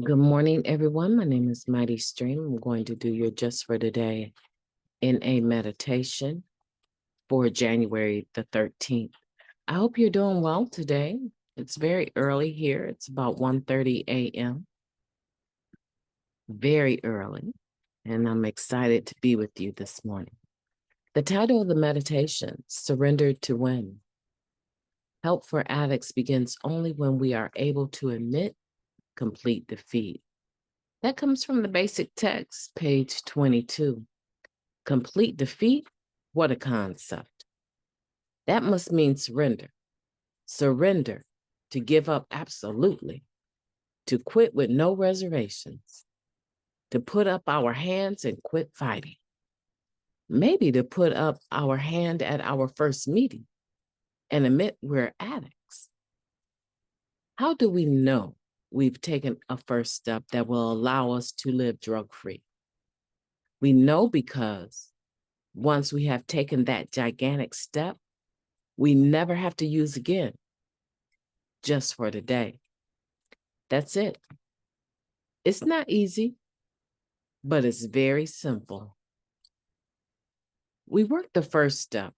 Good morning, everyone. My name is Mighty Stream. I'm going to do your Just for Today in a meditation for January the 13th. I hope you're doing well today. It's very early here. It's about 1:30 a.m., very early, and I'm excited to be with you this morning. The title of the meditation, Surrender to Win. Help for addicts begins only when we are able to admit complete defeat. That comes from the basic text, page 22. Complete defeat? What a concept. That must mean surrender. Surrender, to give up absolutely, to quit with no reservations, to put up our hands and quit fighting. Maybe to put up our hand at our first meeting and admit we're addicts. How do we know we've taken a first step that will allow us to live drug-free? We know because once we have taken that gigantic step, we never have to use again, just for today. That's it. It's not easy, but it's very simple. We work the first step.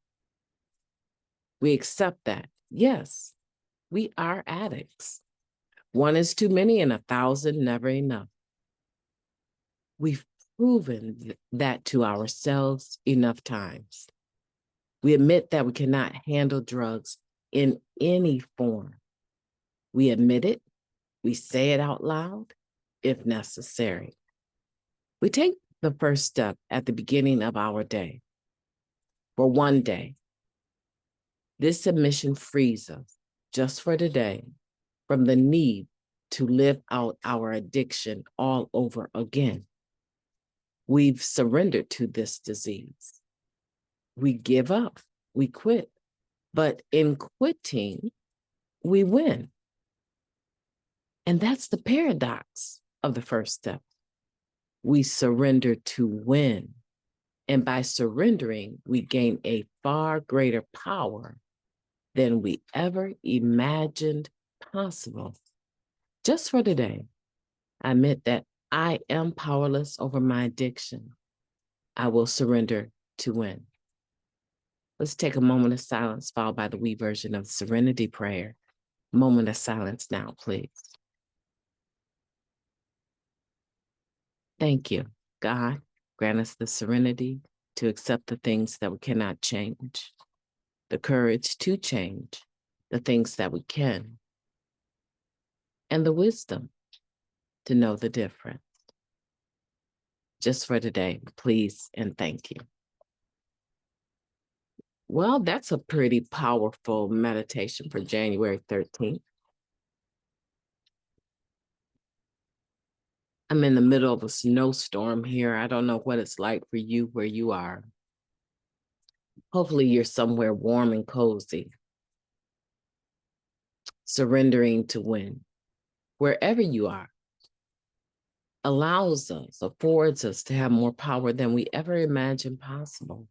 We accept that, yes, we are addicts. One is too many and 1,000 never enough. We've proven that to ourselves enough times. We admit that we cannot handle drugs in any form. We admit it. We say it out loud if necessary. We take the first step at the beginning of our day. For one day, this admission frees us, just for today, from the need to live out our addiction all over again. We've surrendered to this disease. We give up, we quit, but in quitting, we win. And that's the paradox of the first step. We surrender to win. And by surrendering, we gain a far greater power than we ever imagined possible. Just for today, I admit that I am powerless over my addiction. I will surrender to win. Let's take a moment of silence, followed by the we version of the Serenity Prayer. Moment of silence now, please. Thank you, God. Grant us the serenity to accept the things that we cannot change, the courage to change the things that we can, and the wisdom to know the difference. Just for today, please and thank you. Well, that's a pretty powerful meditation for January 13th. I'm in the middle of a snowstorm here. I don't know what it's like for you where you are. Hopefully you're somewhere warm and cozy, surrendering to win. Wherever you are, allows us, affords us to have more power than we ever imagined possible.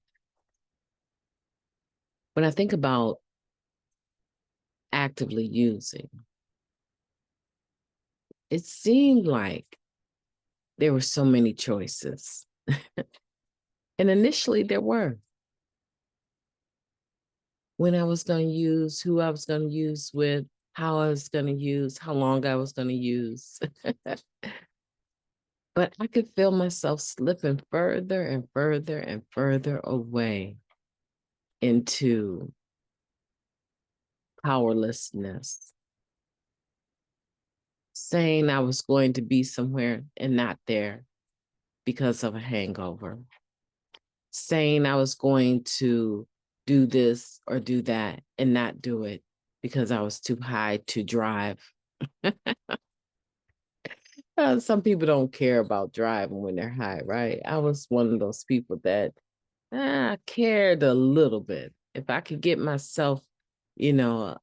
When I think about actively using, it seemed like there were so many choices. And initially there were. When I was going to use, who I was going to use with, how I was going to use, how long I was going to use. But I could feel myself slipping further and further and further away into powerlessness, saying I was going to be somewhere and not there because of a hangover, saying I was going to do this or do that and not do it because I was too high to drive. Some people don't care about driving when they're high, right? I was one of those people that cared a little bit. If I could get myself, to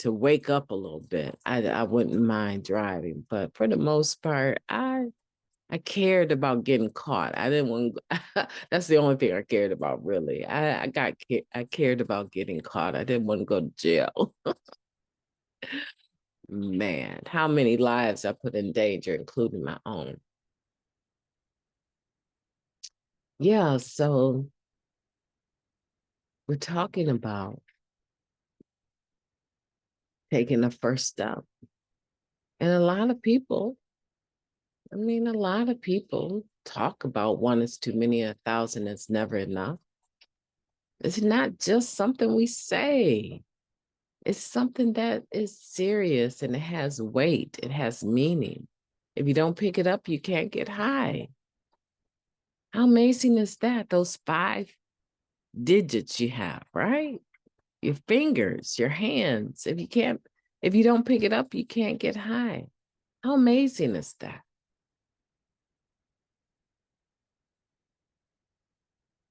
wake up a little bit, I wouldn't mind driving. But for the most part, I cared about getting caught. I didn't want. That's the only thing I cared about, really. I cared about getting caught. I didn't want to go to jail. Man, how many lives I put in danger, including my own. Yeah, so we're talking about taking the first step. And a lot of people, a lot of people talk about one is too many, 1,000 is never enough. It's not just something we say. It's something that is serious and it has weight. It has meaning. If you don't pick it up, you can't get high. How amazing is that? Those 5 digits you have, right? Your fingers, your hands. If you don't pick it up, you can't get high. How amazing is that?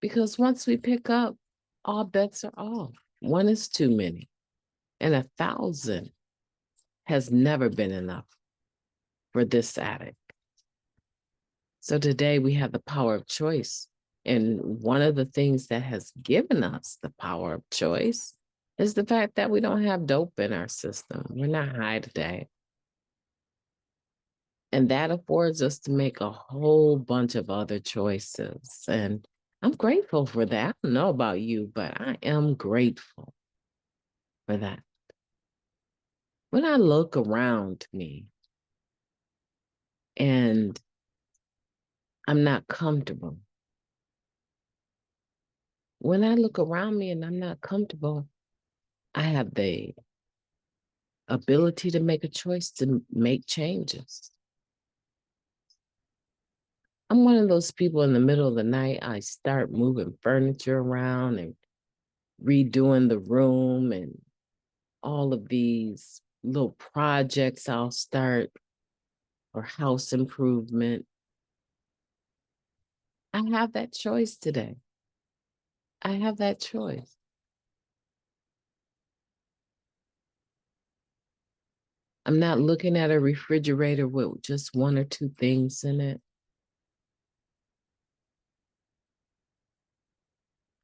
Because once we pick up, all bets are off. One is too many, and 1,000 has never been enough for this addict. So today we have the power of choice. And one of the things that has given us the power of choice is the fact that we don't have dope in our system. We're not high today. And that affords us to make a whole bunch of other choices. And I'm grateful for that. I don't know about you, but I am grateful for that. When I look around me and I'm not comfortable, when I look around me and I'm not comfortable, I have the ability to make a choice to make changes. I'm one of those people in the middle of the night, I start moving furniture around and redoing the room and all of these little projects I'll start or house improvement. I have that choice today. I have that choice. I'm not looking at a refrigerator with just 1 or 2 things in it.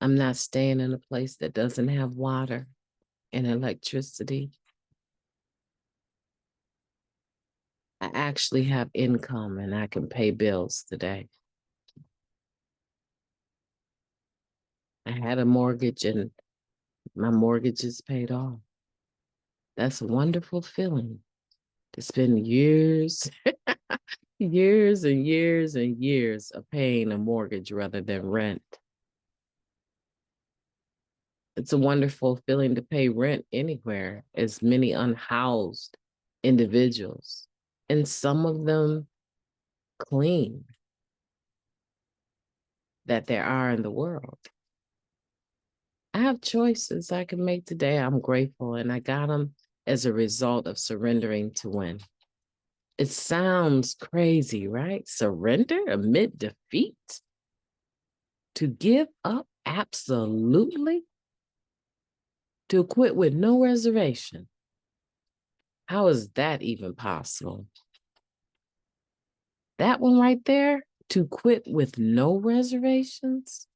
I'm not staying in a place that doesn't have water and electricity. I actually have income and I can pay bills today. I had a mortgage and my mortgage is paid off. That's a wonderful feeling to spend years, years and years and years of paying a mortgage rather than rent. It's a wonderful feeling to pay rent anywhere, as many unhoused individuals, and some of them clean, that there are in the world. I have choices I can make today. I'm grateful, and I got them as a result of surrendering to win. It sounds crazy, right? Surrender amid defeat? To give up absolutely? To quit with no reservation? How is that even possible? That one right there, to quit with no reservations?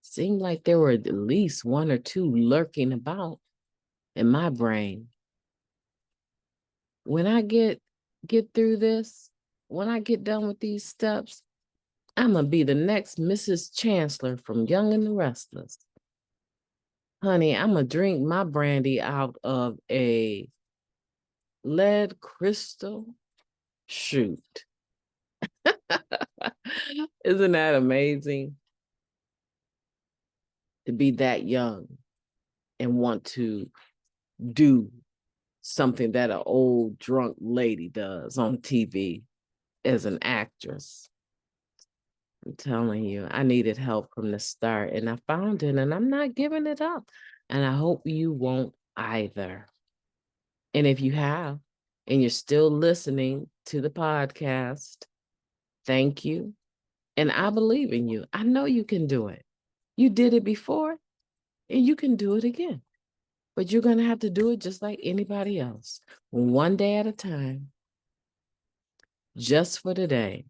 Seemed like there were at least 1 or 2 lurking about in my brain. When I get through this, when I get done with these steps, I'm gonna be the next Mrs. Chancellor from Young and the Restless. Honey, I'm gonna drink my brandy out of a lead crystal. Shoot. Isn't that amazing? To be that young and want to do something that an old drunk lady does on TV as an actress. I'm telling you, I needed help from the start and I found it and I'm not giving it up. And I hope you won't either. And if you have, and you're still listening to the podcast, thank you. And I believe in you. I know you can do it. You did it before and you can do it again. But you're going to have to do it just like anybody else, one day at a time. Just for today,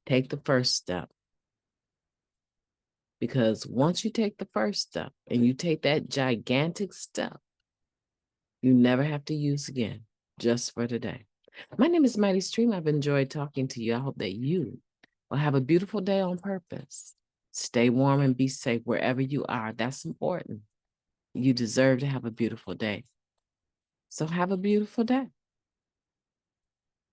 take the first step. Because once you take the first step and you take that gigantic step, you never have to use again, just for today. My name is Mighty Stream. I've enjoyed talking to you. I hope that you will have a beautiful day on purpose. Stay warm and be safe wherever you are. That's important. You deserve to have a beautiful day. So have a beautiful day.